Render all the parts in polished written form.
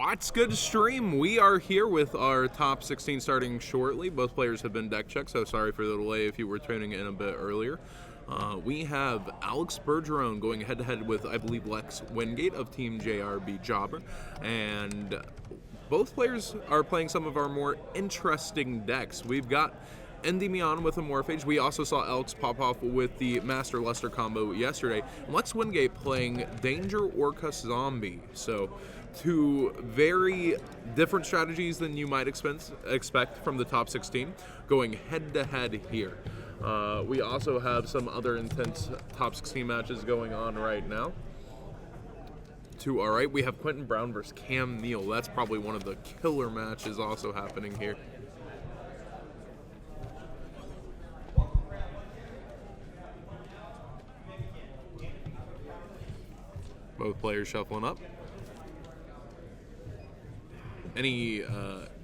What's good, stream? We are here with our top 16 starting shortly. Both players have been deck checked, so sorry for the delay if you were tuning in a bit earlier. We have Alex Bergeron going head-to-head with, I believe, Lex Wingate of Team JRB Jobber. And both players are playing some of our more interesting decks. We've got Endymion with a Morphage. We also saw Alex pop off with the Master Luster combo yesterday. Lex Wingate playing Danger Orcust Zombie. So two very different strategies than you might expect from the top 16 going head-to-head here. We also have some other intense top 16 matches going on right now. To our right, we have Quentin Brown versus Cam Neal. That's probably one of the killer matches also happening here. Both players shuffling up. Any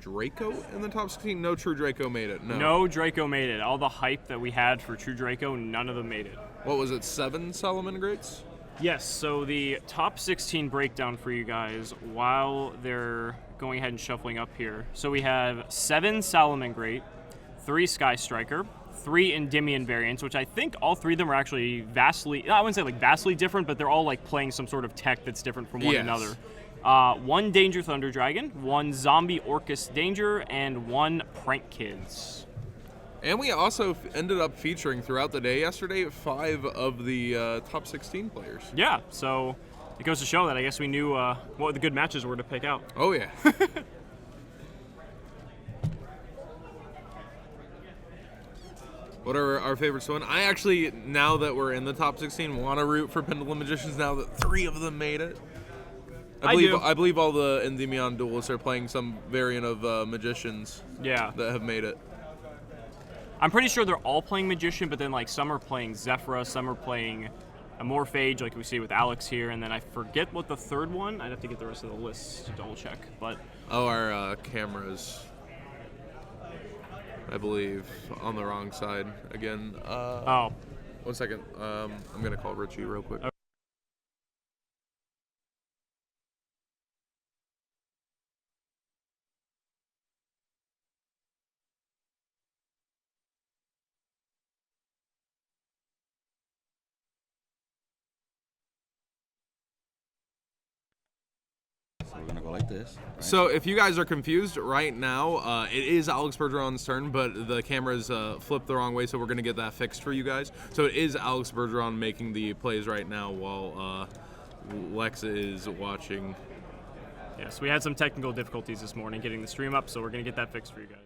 Draco in the top 16? No True Draco made it. No Draco made it. All the hype that we had for True Draco, none of them made it. What was it, 7 Salamangreats? Yes, so the top 16 breakdown for you guys while they're going ahead and shuffling up here. So we have 7 Salamangreat, 3 Sky Striker, 3 Endymion variants, which I think all 3 of them are actually vastly, I wouldn't say like vastly different, but they're all like playing some sort of tech that's different from one another. 1 Danger Thunder Dragon, 1 Zombie Orcust Danger, and 1 Prank Kids. And we also ended up featuring throughout the day yesterday 5 of the top 16 players. Yeah, so it goes to show that I guess we knew what the good matches were to pick out. Oh yeah. What are our favorites to win? I actually, now that we're in the top 16, want to root for Pendulum Magicians now that 3 of them made it. I believe all the Endymion duelists are playing some variant of Magicians that have made it. I'm pretty sure they're all playing Magician, but then like some are playing Zephyra, some are playing a Morphage, like we see with Alex here, and then I forget what the third one. I'd have to get the rest of the list to double check. But our cameras, I believe, on the wrong side again. 1 second. I'm gonna call Richie real quick. We're gonna go like this. Right? So if you guys are confused right now, it is Alex Bergeron's turn, but the camera's flipped the wrong way, so we're gonna get that fixed for you guys. So it is Alex Bergeron making the plays right now while Lex is watching. yes, we had some technical difficulties this morning getting the stream up, so we're gonna get that fixed for you guys.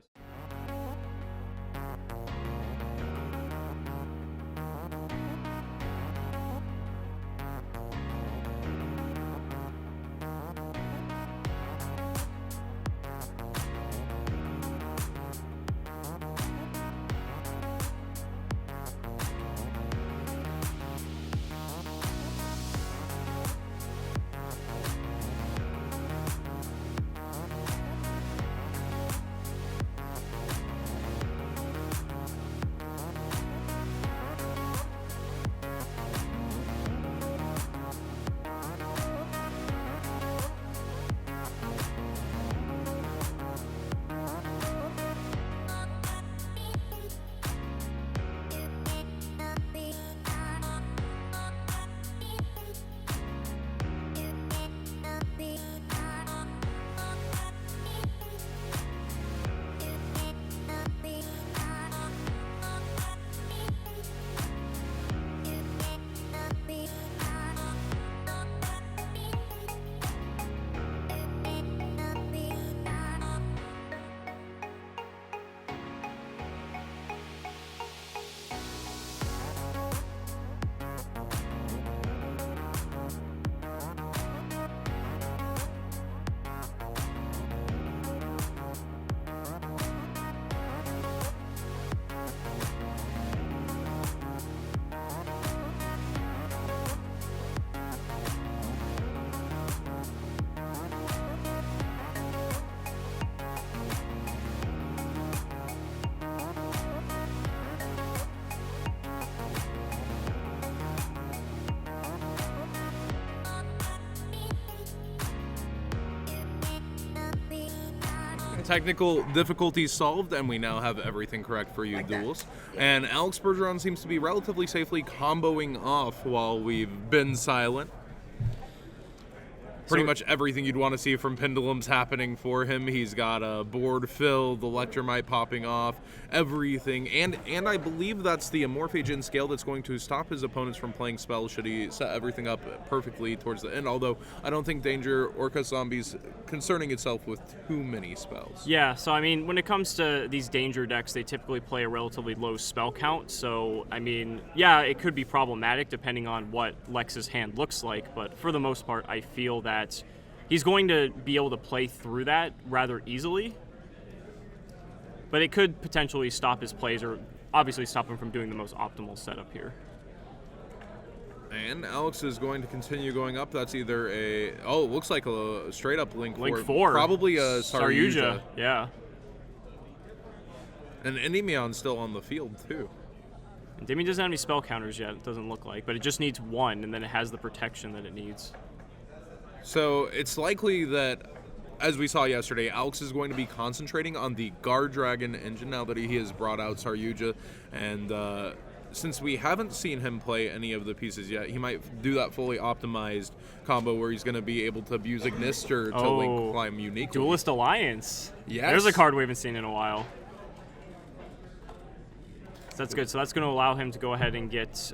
technical difficulties solved, and we now have everything correct for you duels. And Alex Bergeron seems to be relatively safely comboing off while we've been silent. Pretty much everything you'd want to see from Pendulum's happening for him. He's got a board filled, the Electromite popping off, everything. And I believe that's the Amorphage in scale that's going to stop his opponents from playing spells should he set everything up perfectly towards the end. Although I don't think Danger Orcust Zombies concerning itself with too many spells. Yeah, so I mean, when it comes to these Danger decks, they typically play a relatively low spell count. So, I mean, yeah, it could be problematic depending on what Lex's hand looks like. But for the most part, I feel that he's going to be able to play through that rather easily, but it could potentially stop his plays or obviously stop him from doing the most optimal setup here. And Alex is going to continue going up. That's either it looks like a straight up Link 4. Probably a Saryuja, yeah. And Endymion's still on the field too. Endymion doesn't have any spell counters yet, it doesn't look like, but it just needs one, and then it has the protection that it needs. So it's likely that, as we saw yesterday, Alex is going to be concentrating on the Guard Dragon engine now that he has brought out Saryuja. And since we haven't seen him play any of the pieces yet, he might do that fully optimized combo where he's going to be able to abuse Ignister to link climb uniquely. Duelist Alliance. Yes. There's a card we haven't seen in a while. So that's good. So that's going to allow him to go ahead and get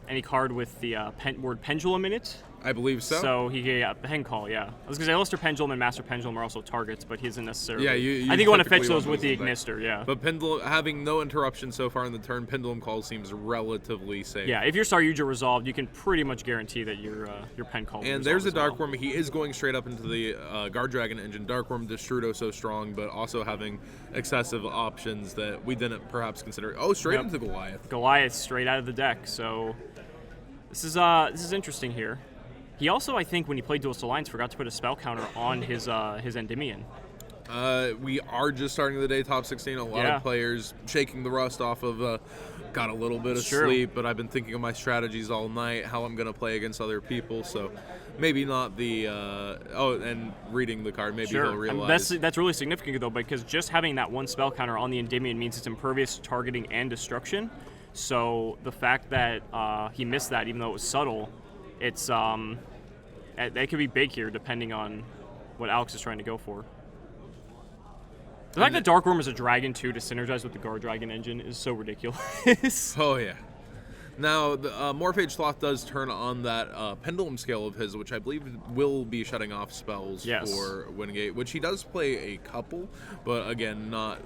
any card with the word Pendulum in it. I believe so. So he get Pen Call, yeah. I was going to say Luster Pendulum and Master Pendulum are also targets, but he isn't necessarily. Yeah, you I think you want to fetch typically those want with the those Ignister, yeah. But Pendulum, having no interruption so far in the turn, Pendulum Call seems relatively safe. Yeah, if your Saryuja resolved, you can pretty much guarantee that your Pen Call will And there's a resolve as Dark Worm. He is going straight up into the Guard Dragon engine. Dark Worm Destrudo so strong, but also having excessive options that we didn't perhaps consider. Oh, straight into Goliath. Goliath straight out of the deck, so this is interesting here. He also, I think, when he played Duelist Alliance, forgot to put a spell counter on his Endymion. We are just starting the day top 16. A lot of players shaking the rust off of got a little bit of sleep, but I've been thinking of my strategies all night, how I'm going to play against other people, so maybe not the and reading the card, maybe he'll realize. That's really significant, though, because just having that one spell counter on the Endymion means it's impervious to targeting and destruction. So the fact that he missed that, even though it was subtle, it's that could be big here, depending on what Alex is trying to go for. The fact that Dark Worm is a dragon too to synergize with the Guard Dragon engine is so ridiculous. Oh yeah. Now the Morphage Sloth does turn on that Pendulum scale of his, which I believe will be shutting off spells for Wingate, which he does play a couple, but again, not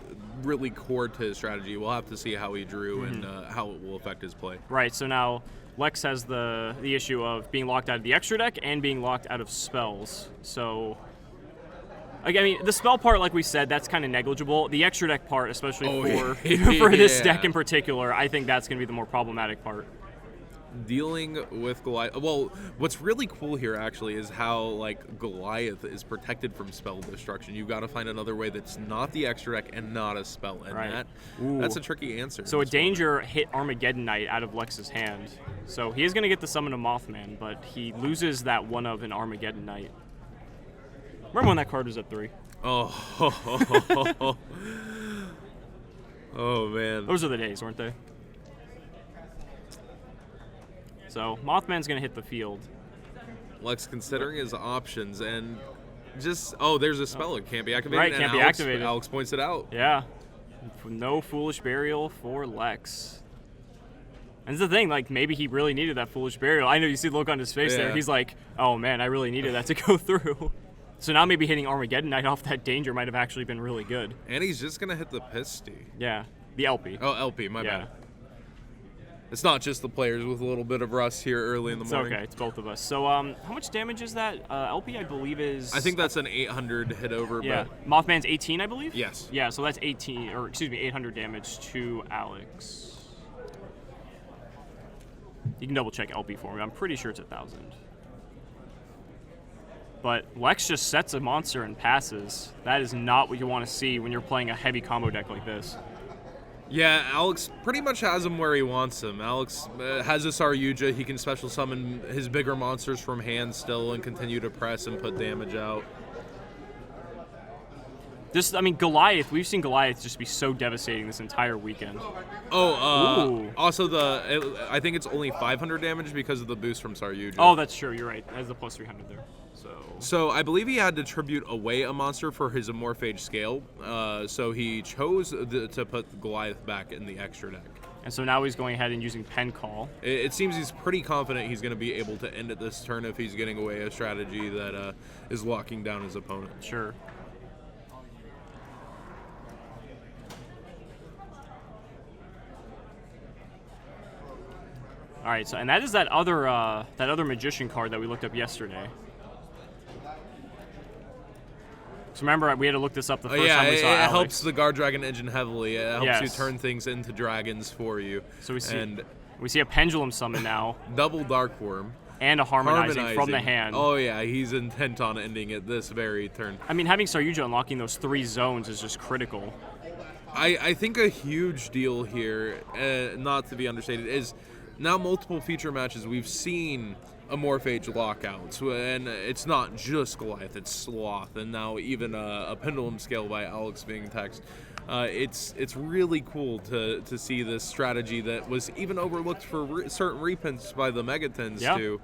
really core to his strategy. We'll have to see how he drew and how it will affect his play. Right. So now Lex has the issue of being locked out of the extra deck and being locked out of spells. So, I mean, the spell part, like we said, that's kind of negligible. The extra deck part, especially for this deck in particular, I think that's going to be the more problematic part. Dealing with Goliath. Well, what's really cool here actually is how like Goliath is protected from spell destruction. You've got to find another way that's not the extra deck and not a spell, and that's a tricky answer. So a Danger hit Armageddon Knight out of Lex's hand. So he is going to get the summon of Mothman, but he loses that one of an Armageddon Knight. Remember when that card was at 3? Oh, oh man. Those are the days, weren't they? So Mothman's going to hit the field. Lex considering his options and just there's a spell it can't be activated. Right, can't be activated. Alex points it out. Yeah. No Foolish Burial for Lex. And that's the thing, like maybe he really needed that Foolish Burial. I know you see the look on his face there. He's like, oh man, I really needed that to go through. So now maybe hitting Armageddon Knight off that Danger might have actually been really good. And he's just going to hit the Pisty. Yeah, the LP. Oh, LP, my bad. It's not just the players with a little bit of rust here early in the morning. It's okay, it's both of us. So how much damage is that? LP, I believe, is... I think that's an 800 hit over. Yeah, Mothman's 18, I believe? Yes. Yeah, so that's 800 damage to Alex. You can double check LP for me. I'm pretty sure it's 1,000. But Lex just sets a monster and passes. That is not what you want to see when you're playing a heavy combo deck like this. Yeah, Alex pretty much has him where he wants him. Alex has a Saryuja. He can special summon his bigger monsters from hand still and continue to press and put damage out. This, I mean, Goliath. We've seen Goliath just be so devastating this entire weekend. Also I think it's only 500 damage because of the boost from YuGiOh. Oh, that's true. You're right. That's the plus 300 there. So I believe he had to tribute away a monster for his Amorphage scale. So he chose to put Goliath back in the extra deck. And so now he's going ahead and using Pen Call. It seems he's pretty confident he's going to be able to end it this turn if he's getting away a strategy that is locking down his opponent. Sure. All right, so and that is that other Magician card that we looked up yesterday. So remember, we had to look this up the first time we saw Alex. It helps the Guard Dragon engine heavily. It helps you Yes. turn things into dragons for you. So we see a Pendulum summon now. Double Dark Worm. And a harmonizing from the hand. Oh yeah, he's intent on ending it this very turn. I mean, having YuGiOh unlocking those 3 zones is just critical. I think a huge deal here, not to be understated, is now multiple feature matches we've seen Amorphage lockouts, and it's not just Goliath, it's Sloth, and now even a Pendulum scale by Alex being text. It's really cool to see this strategy that was even overlooked for certain reprints by the Megatons to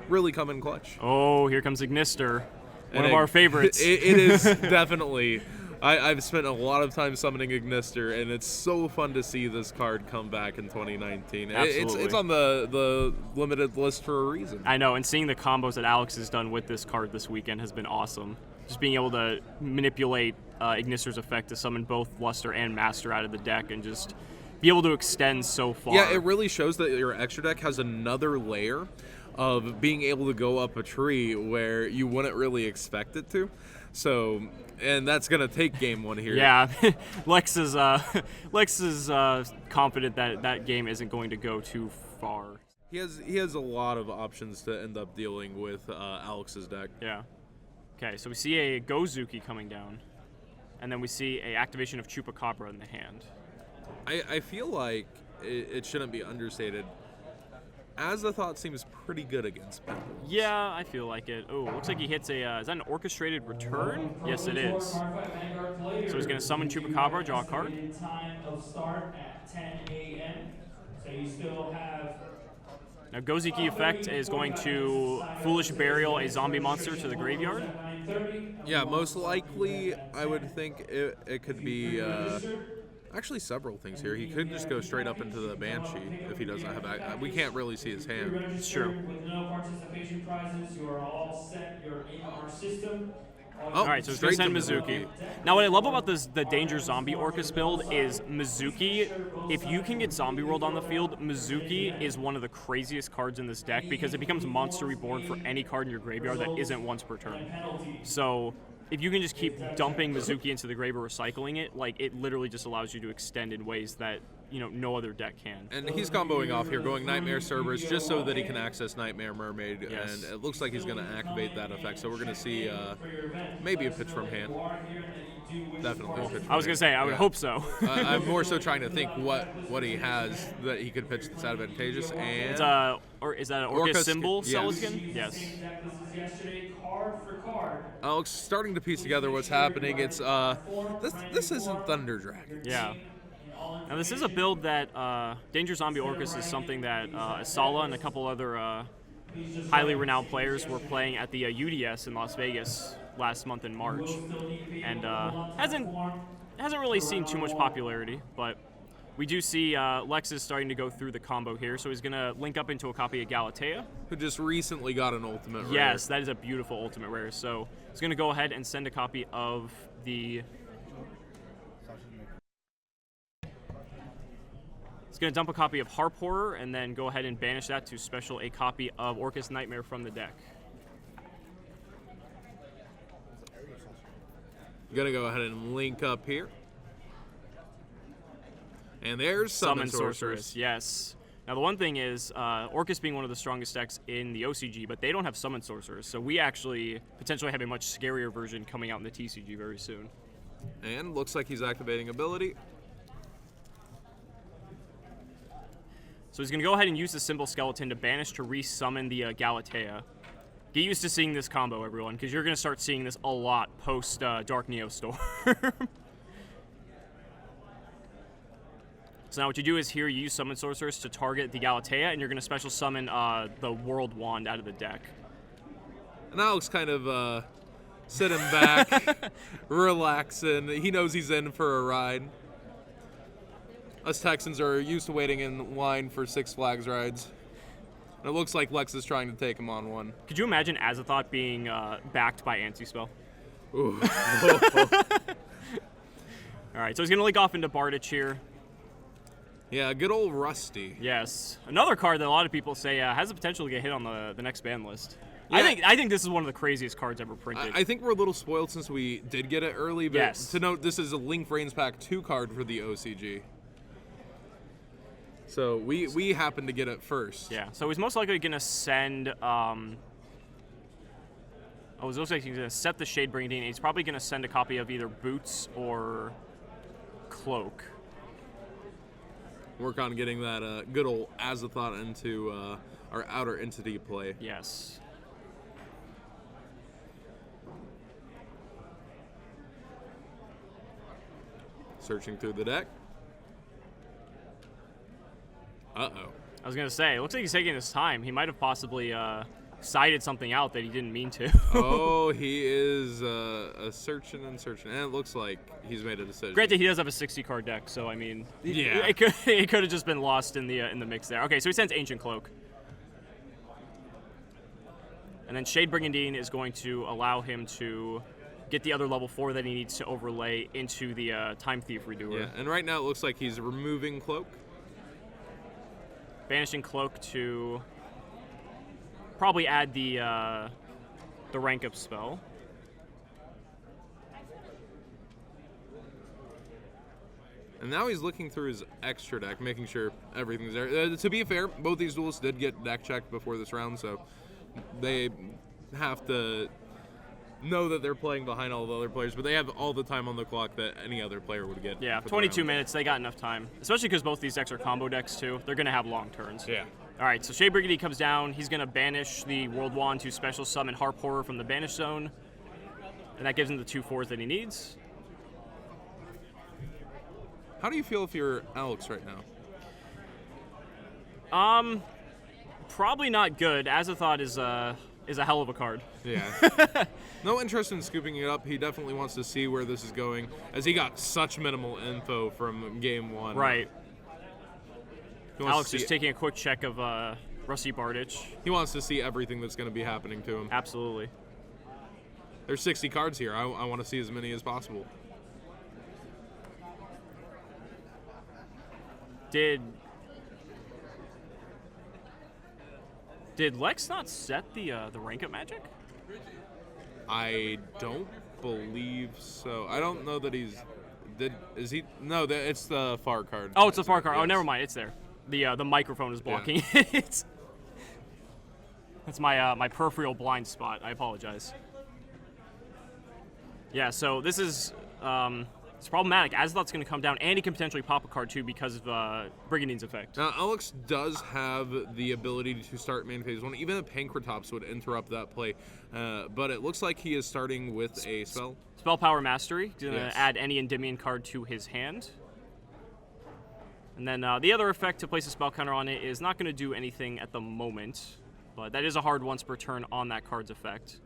really come in clutch. Oh, here comes Ignister, one of our favorites. It is definitely. I've spent a lot of time summoning Ignister, and it's so fun to see this card come back in 2019. Absolutely. It's on the limited list for a reason. I know, and seeing the combos that Alex has done with this card this weekend has been awesome. Just being able to manipulate Ignister's effect to summon both Luster and Master out of the deck and just be able to extend so far. Yeah, it really shows that your extra deck has another layer of being able to go up a tree where you wouldn't really expect it to. So, and that's gonna take game 1 here. Yeah, Lex is confident that that game isn't going to go too far. He has a lot of options to end up dealing with Alex's deck. Yeah. Okay, so we see a Gozuki coming down, and then we see a activation of Chupacabra in the hand. I feel like it shouldn't be understated. Azathoth seems pretty good against Pendulum. Yeah, I feel like it. Oh, looks like he hits a, is that an orchestrated return? Yes, it is. So he's going to summon Chupacabra, draw a card. Time of start at 10 a.m. So you still have... Now, Gozuki effect is going to Foolish Burial a zombie monster to the graveyard. Yeah, most likely, I would think it could be... actually, several things here. He could just go straight up into the Banshee if he doesn't have... we can't really see his hand. It's true. With no participation prizes, you are all set. You're in our system. All right, so it's going to send Mizuki. Now, what I love about the Danger Zombie Orcust build is Mizuki. If you can get Zombie World on the field, Mizuki is one of the craziest cards in this deck because it becomes Monster Reborn for any card in your graveyard that isn't once per turn. So if you can just keep dumping Mizuki into the grave or recycling it, like, it literally just allows you to extend in ways that, you know, no other deck can. And he's comboing off here, going Nightmare Cerberus just so that he can access Nightmare Mermaid, Yes. and it looks like he's going to activate that effect. So we're going to see maybe a pitch from hand. Definitely a pitch from I was going to say, I would hope so. I'm more so trying to think what he has that he could pitch that's advantageous. And Is that an Orcust symbol, yes. Celiskin? Yes. Alex starting to piece together what's happening. It's this isn't Thunder Dragon. Yeah. Now this is a build that Danger Zombie Orcust is something that Asala and a couple other highly renowned players were playing at the UDS in Las Vegas last month in March, and hasn't really seen too much popularity, but we do see Lex is starting to go through the combo here, so he's going to link up into a copy of Galatea. Who just recently got an ultimate rare. Yes, that is a beautiful ultimate rare. So he's going to go ahead and send a copy of the... He's going to dump a copy of Harp Horror and then go ahead and banish that to special a copy of Orcust Nightmare from the deck. Gonna go ahead and link up here. And there's Summon Sorceress. Yes. Now the one thing is, Orcust being one of the strongest decks in the OCG, but they don't have Summon Sorceress, so we actually potentially have a much scarier version coming out in the TCG very soon. And looks like he's activating ability. So he's going to go ahead and use the Symbol Skeleton to banish to re-summon the Galatea. Get used to seeing this combo, everyone, because you're going to start seeing this a lot post Dark Neo Storm. So now what you do is here you use Summon Sorceress to target the Galatea, and you're going to special summon the World Wand out of the deck. And Alex kind of sitting back, relaxing. He knows he's in for a ride. Us Texans are used to waiting in line for Six Flags rides. And it looks like Lex is trying to take him on one. Could you imagine Azathoth being backed by Anti-Spell? Ooh. All right, so he's going to link off into Bardich here. Yeah, good old Rusty. Yes. Another card that a lot of people say has the potential to get hit on the next ban list. Yeah. I think this is one of the craziest cards ever printed. I think we're a little spoiled since we did get it early, but Yes. to note, this is a Link Reigns Pack 2 card for the OCG. So we happen to get it first. Yeah, so he's most likely going to send... it looks like he's going to set the Shadebringing Dean. He's probably going to send a copy of either Boots or Cloak. Work on getting that good old Azathoth into our outer entity play. Yes. Searching through the deck. Uh-oh. I was going to say, it looks like he's taking his time. He might have possibly cited something out that he didn't mean to. Oh, he is searching and searching, and it looks like he's made a decision. Granted, he does have a 60-card deck, so I mean, Yeah. it could have just been lost in the mix there. Okay, so he sends Ancient Cloak, and then Shadebringing Dean is going to allow him to get the other level 4 that he needs to overlay into the Time Thief Redoer. Yeah, and right now it looks like he's removing Cloak. Banishing Cloak to probably add the rank up spell. And now he's looking through his extra deck, making sure everything's there. To be fair, both these duelists did get deck checked before this round, so they have to know that they're playing behind all the other players, but they have all the time on the clock that any other player would get. Yeah, for the 22 round. minutes, they got enough time. Especially because both these decks are combo decks too. They're going to have long turns. Yeah. All right, so Shade Brigade comes down. He's going to banish the World Wand to special summon Harp Horror from the banish zone. And that gives him the 2/4s that he needs. How do you feel if you're Alex right now? Probably not good. Azathoth is a hell of a card. Yeah. No interest in scooping it up. He definitely wants to see where this is going, as he got such minimal info from game 1. Right. He wants Alex to is see- taking a quick check of Rusty Bardich. He wants to see everything that's going to be happening to him. Absolutely. There's 60 cards here. I want to see as many as possible. Did Lex not set the rank up magic? I don't believe so. I don't know that he's... Is he? No, it's the far card. Oh, it's a far card. Oh, Yes. never mind. It's there. The microphone is blocking it. That's my peripheral blind spot. I apologize. Yeah, so this is it's problematic. Azathoth's going to come down, and he can potentially pop a card too because of Brigandine's effect. Now, Alex does have the ability to start main phase 1. Even a Pankratops would interrupt that play. But it looks like he is starting with a spell. Spell Power Mastery. He's going to Yes. add any Endymion card to his hand. And then the other effect to place a spell counter on it is not going to do anything at the moment, but that is a hard once per turn on that card's effect.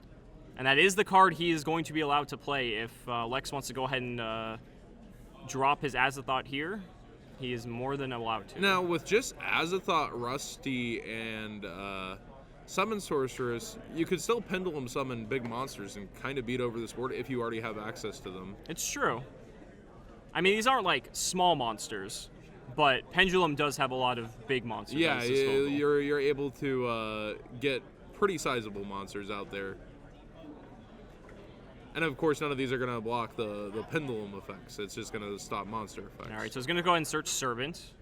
And that is the card he is going to be allowed to play if Lex wants to go ahead and drop his Azathoth here. He is more than allowed to. Now, with just Azathoth, Rusty, and Summon Sorceress, you could still Pendulum summon big monsters and kind of beat over this board if you already have access to them. It's true. I mean, these aren't like small monsters, but Pendulum does have a lot of big monsters. Yeah, at his disposal. you're able to get pretty sizable monsters out there. And of course, none of these are going to block the Pendulum effects. It's just going to stop monster effects. All right, so he's going to go ahead and search Servant.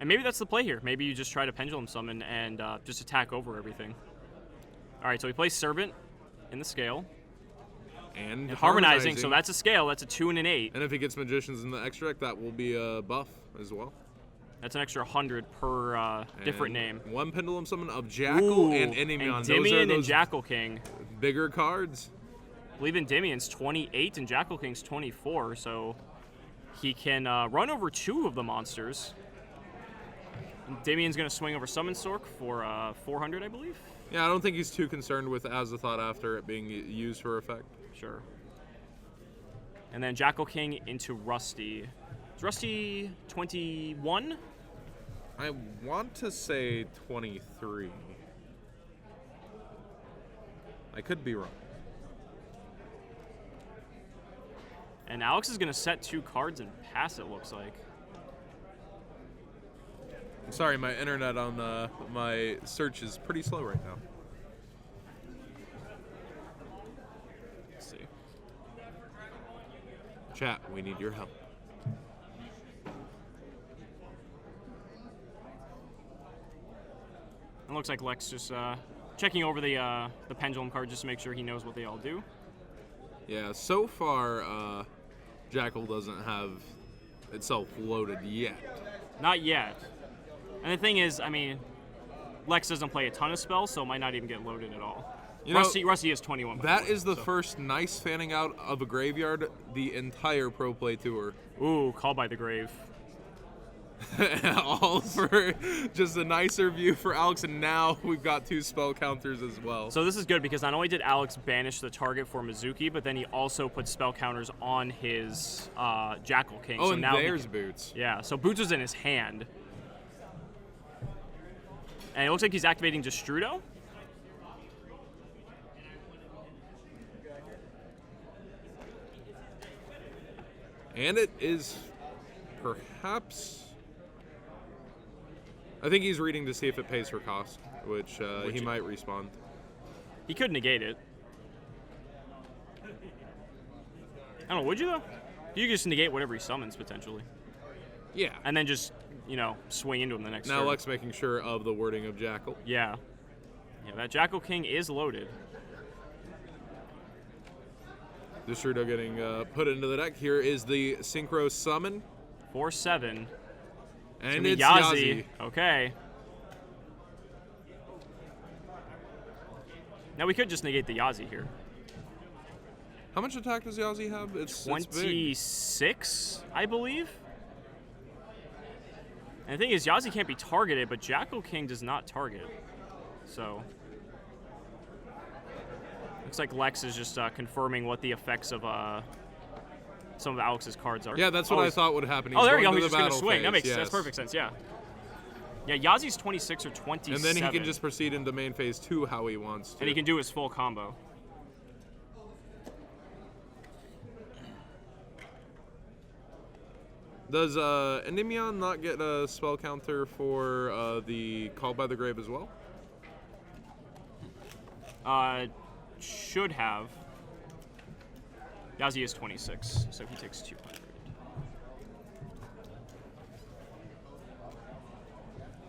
And maybe that's the play here. Maybe you just try to Pendulum Summon and just attack over everything. All right, so he plays Servant in the scale. And Harmonizing, so that's a scale. That's a 2 and an 8. And if he gets Magicians in the extra deck, that will be a buff as well. That's an extra 100 per different name. One Pendulum Summon of Jackal and Endymion. Endymion and Jackal King. Bigger cards. I believe Endymion's 28 and Jackal King's 24, so he can run over 2 of the monsters. Endymion's going to swing over Summon Stork for 400, I believe. Yeah, I don't think he's too concerned with Azathoth after it being used for effect. Sure. And then Jackal King into Rusty. Is Rusty 21? I want to say 23. I could be wrong. And Alex is going to set 2 cards and pass, it looks like. Sorry, my internet on my search is pretty slow right now. Let's see. Chat, we need your help. It looks like Lex just checking over the pendulum card just to make sure he knows what they all do. Yeah, so far, Jackal doesn't have itself loaded yet. Not yet. And the thing is, I mean, Lex doesn't play a ton of spells, so it might not even get loaded at all. You know, Rusty is 21. That is the first nice fanning out of a graveyard the entire Pro Play Tour. Ooh, Call by the Grave. All for just a nicer view for Alex, and now we've got 2 spell counters as well. So this is good because not only did Alex banish the target for Mizuki, but then he also put spell counters on his Jackal King. Oh, so and now there's Boots. Yeah, so Boots was in his hand. And it looks like he's activating Destrudo. And it is perhaps... I think he's reading to see if it pays for cost, which he might respond. He could negate it. I don't know, would you though? You could just negate whatever he summons, potentially. Yeah. And then just, you know, swing into him the next Now turn. Lex making sure of the wording of Jackal. Yeah. Yeah, that Jackal King is loaded. Destrudo getting put into the deck. Here is the Synchro Summon. 4/7. And It's it's Yazi. Yazi. Okay. Now we could just negate the Yazi here. How much attack does Yazi have? It's big. 26, I believe. And the thing is, Yazi can't be targeted, but Jackal King does not target. So, looks like Lex is just confirming what the effects of some of Alex's cards are. Yeah, that's what I thought would happen. Oh, there we go. going He's to just the going to battle swing. phase, That makes yes. that's perfect sense, yeah. Yeah, Yazi's 26 or 27. And then he can just proceed into main phase 2 how he wants to. And he can do his full combo. Does Endymion not get a spell counter for the Call by the Grave as well? Should have. Yazi is 26, so he takes 200.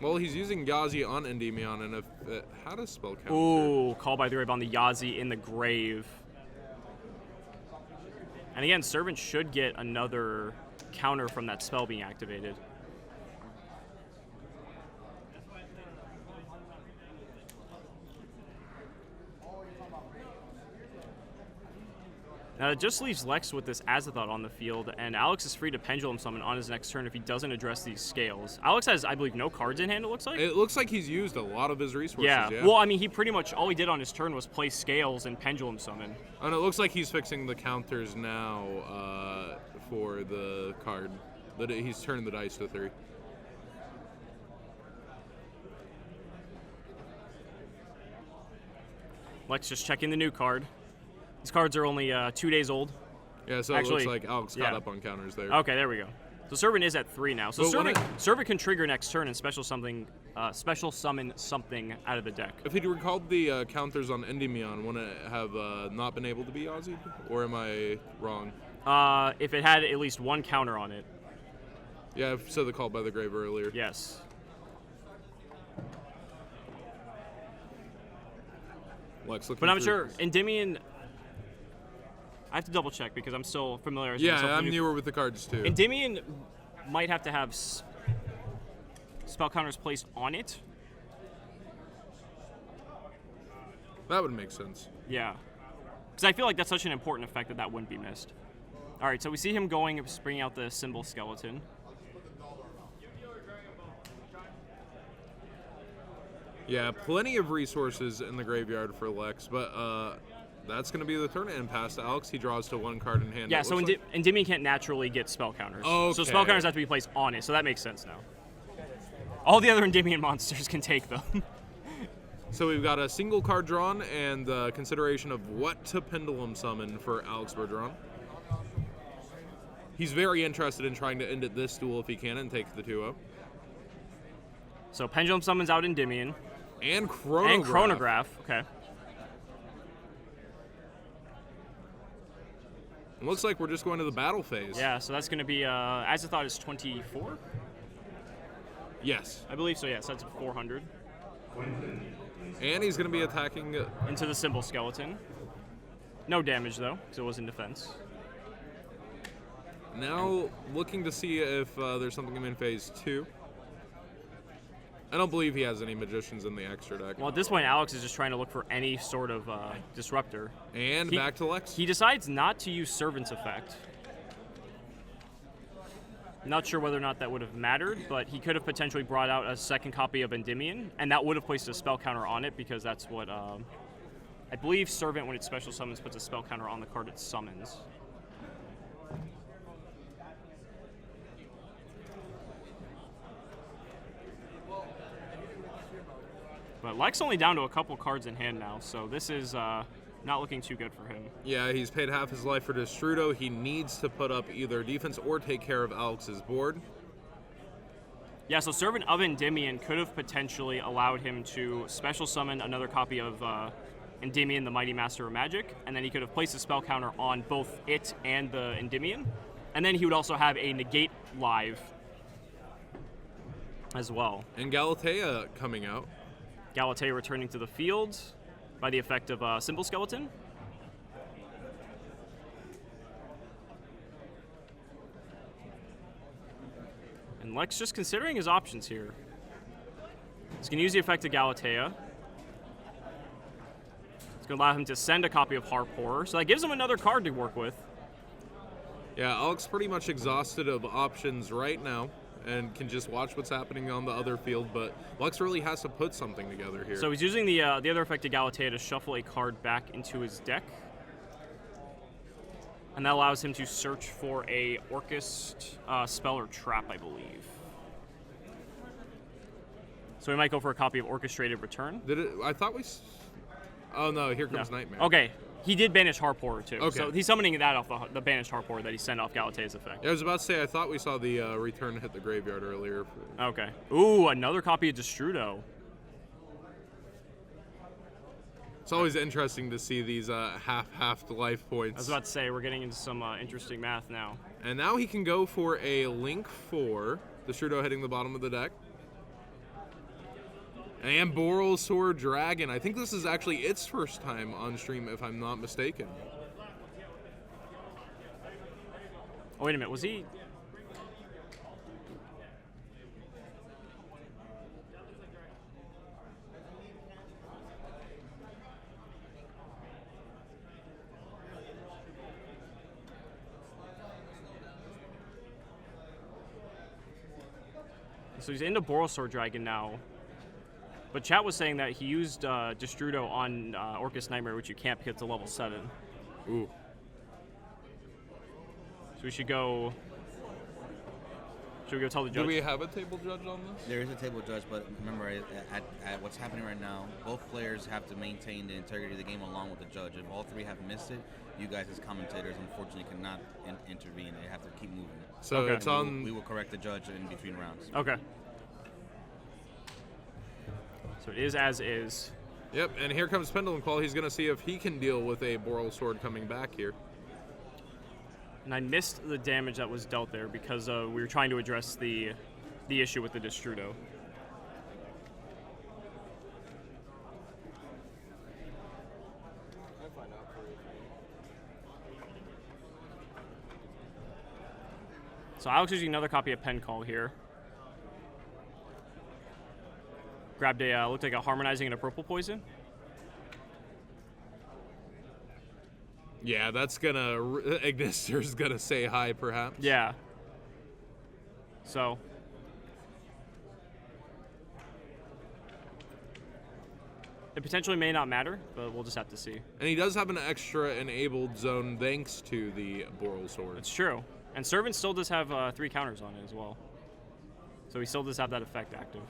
Well, he's using Yazi on Endymion, and if it had a spell counter... Ooh, Call by the Grave on the Yazi in the grave. And again, Servant should get another counter from that spell being activated. Now it just leaves Lex with this Azathoth on the field, and Alex is free to Pendulum Summon on his next turn if he doesn't address these scales. Alex has, I believe, no cards in hand, it looks like? It looks like he's used a lot of his resources, Yeah. yeah. Well, I mean, he pretty much, all he did on his turn was play scales and Pendulum Summon. And it looks like he's fixing the counters now for the card. He's turned the dice to 3. Lex just checking the new card. These cards are only 2 days old. Yeah, so Actually, it looks like Alex caught yeah. up on counters there. Okay, there we go. So Servant is at 3 now. So But when Servant can trigger next turn and special summon something out of the deck. If he'd recalled the counters on Endymion, wouldn't it have not been able to be Yazi'd? Or am I wrong? If it had at least one counter on it. Yeah, I've said the Call by the Grave earlier. Yes. Lex looking But I'm for- sure Endymion. I have to double check because I'm still familiar. Yeah, I'm newer with the cards too. Endymion might have to have spell counters placed on it. That would make sense. Yeah. Because I feel like that's such an important effect that wouldn't be missed. All right, so we see him going, bringing out the symbol skeleton. Yeah, plenty of resources in the graveyard for Lex, but that's going to be the turn. And past Alex, he draws to 1 card in hand. Yeah, so Endymion can't naturally get spell counters. Okay. So spell counters have to be placed on it, so that makes sense now. All the other Endymion monsters can take them. So we've got a single card drawn and consideration of what to Pendulum summon for Alex Bergeron. He's very interested in trying to end it this duel if he can and take the 2-0. So Pendulum summons out Endymion. And Chronograph. And Chronograph, okay. It looks like we're just going to the battle phase. Yeah, so that's going to be, Azathoth is 24? Yes. I believe so, yes, that's 400. And he's going to be attacking... into the symbol skeleton. No damage, though, because it was in defense. Now looking to see if there's something in phase 2. I don't believe he has any magicians in the extra deck. Well, at this point, Alex is just trying to look for any sort of disruptor. And back to Lex. He decides not to use Servant's Effect. Not sure whether or not that would have mattered, but he could have potentially brought out a second copy of Endymion, and that would have placed a spell counter on it, because that's what... I believe Servant, when it special summons, puts a spell counter on the card it summons. But Lex only down to a couple cards in hand now, so this is not looking too good for him. Yeah, he's paid half his life for Destrudo. He needs to put up either defense or take care of Alex's board. Yeah, so Servant of Endymion could have potentially allowed him to special summon another copy of Endymion, the Mighty Master of Magic, and then he could have placed a spell counter on both it and the Endymion, and then he would also have a negate live as well. And Galatea coming out. Galatea returning to the field by the effect of Symbol Skeleton. And Lex just considering his options here. He's going to use the effect of Galatea. It's going to allow him to send a copy of Harp Horror, so that gives him another card to work with. Yeah, Alex pretty much exhausted of options right now and can just watch what's happening on the other field, but Lex really has to put something together here. So he's using the other effect of Galatea to shuffle a card back into his deck. And that allows him to search for a Orcust spell or trap, I believe. So we might go for a copy of Orchestrated Return. Did it? I thought we... Oh no, here comes Nightmare. Okay, he did banish Harp Horror too. Okay. So he's summoning that off the banished Harp Horror that he sent off Galatea's effect. Yeah, I was about to say, I thought we saw the return hit the graveyard earlier. Okay. Ooh, another copy of Destrudo. It's always interesting to see these half life points. I was about to say, we're getting into some interesting math now. And now he can go for a Link 4. Destrudo hitting the bottom of the deck. And Borrelsaur Dragon. I think this is actually its first time on stream, if I'm not mistaken. Oh, wait a minute. Was he... So he's into Borrelsaur Dragon now. But chat was saying that he used Destrudo on Orcust Nightmare, which you can't because it's a level 7. Ooh. So we should go... Should we go tell the judge? Do we have a table judge on this? There is a table judge, but remember, at what's happening right now, both players have to maintain the integrity of the game along with the judge. If all three have missed it, you guys as commentators unfortunately cannot intervene. They have to keep moving. So Okay. it's on... We will correct the judge in between rounds. Okay. So it is as is. Yep, and here comes Pendulum Claw. He's going to see if he can deal with a Borrelsword coming back here. And I missed the damage that was dealt there because we were trying to address the issue with the Destrudo. So Alex is using another copy of Pen Call here. Grabbed a, looked like a Harmonizing and a Purple Poison. Yeah, that's gonna Ignister's gonna say hi, perhaps. Yeah. So. It potentially may not matter, but we'll just have to see. And he does have an extra enabled zone thanks to the Boral Sword. It's true. And Servant still does have 3 counters on it as well. So he still does have that effect active.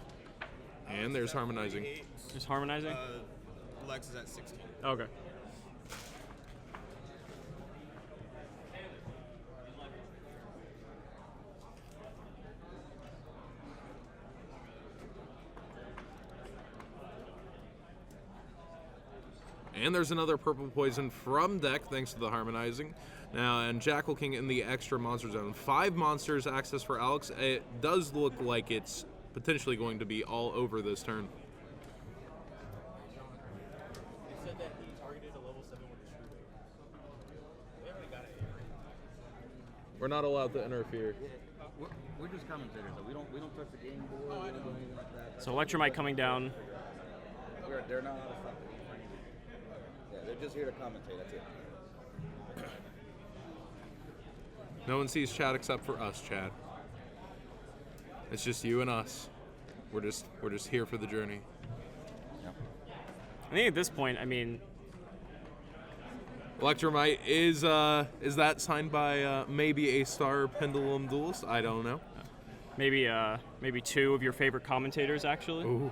And there's Harmonizing. Just Harmonizing? Lex is at 16. Okay. And there's another Purple Poison from deck thanks to the Harmonizing. Now, and Jackal King in the extra monster zone. 5 monsters access for Alex. It does look like it's potentially going to be all over this turn. They said that he targeted a level 7 with the Shrew. We already got it. We're not allowed to interfere. We're just commentators, though. We don't touch the game board. We don't do anything like that. So Electromite coming down. They're not out of stuff. Yeah, they're just here to commentate. That's it. No one sees Chad except for us, Chad. It's just you and us. We're just here for the journey. I think at this point, I mean, Electromite is that signed by maybe a Star Pendulum Duelist? I don't know. maybe 2 of your favorite commentators, actually. Ooh.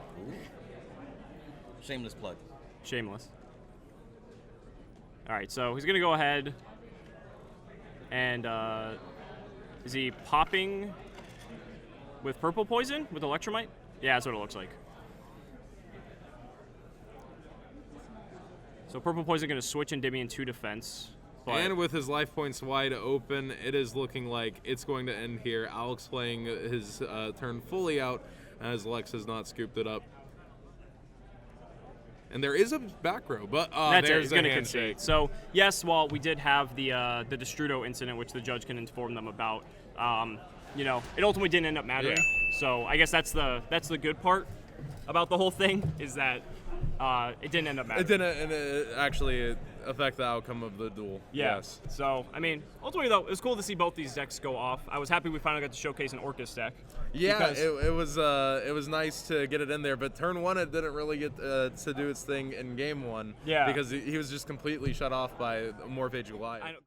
Shameless plug. Shameless. All right, so he's going to go ahead and is he popping with Purple Poison with Electromite? Yeah, that's what it looks like. So Purple Poison going to switch Endymion to defense. But And with his life points wide open, it is looking like it's going to end here. Alex playing his turn fully out as Lex has not scooped it up. And there is a back row, but that's it. there's He's a going to handshake. concede. So yes, while we did have the Destrudo incident, which the judge can inform them about, it ultimately didn't end up mattering. Yeah. So I guess that's the good part about the whole thing is that it didn't end up mattering. It didn't actually affect the outcome of the duel. Yeah. Yes. So, I mean, ultimately, though, it was cool to see both these decks go off. I was happy we finally got to showcase an Orcust deck. Yeah, because- it was nice to get it in there, but turn 1 it didn't really get to do its thing in game 1. Yeah. Because he was just completely shut off by Morphage Goliath. I know.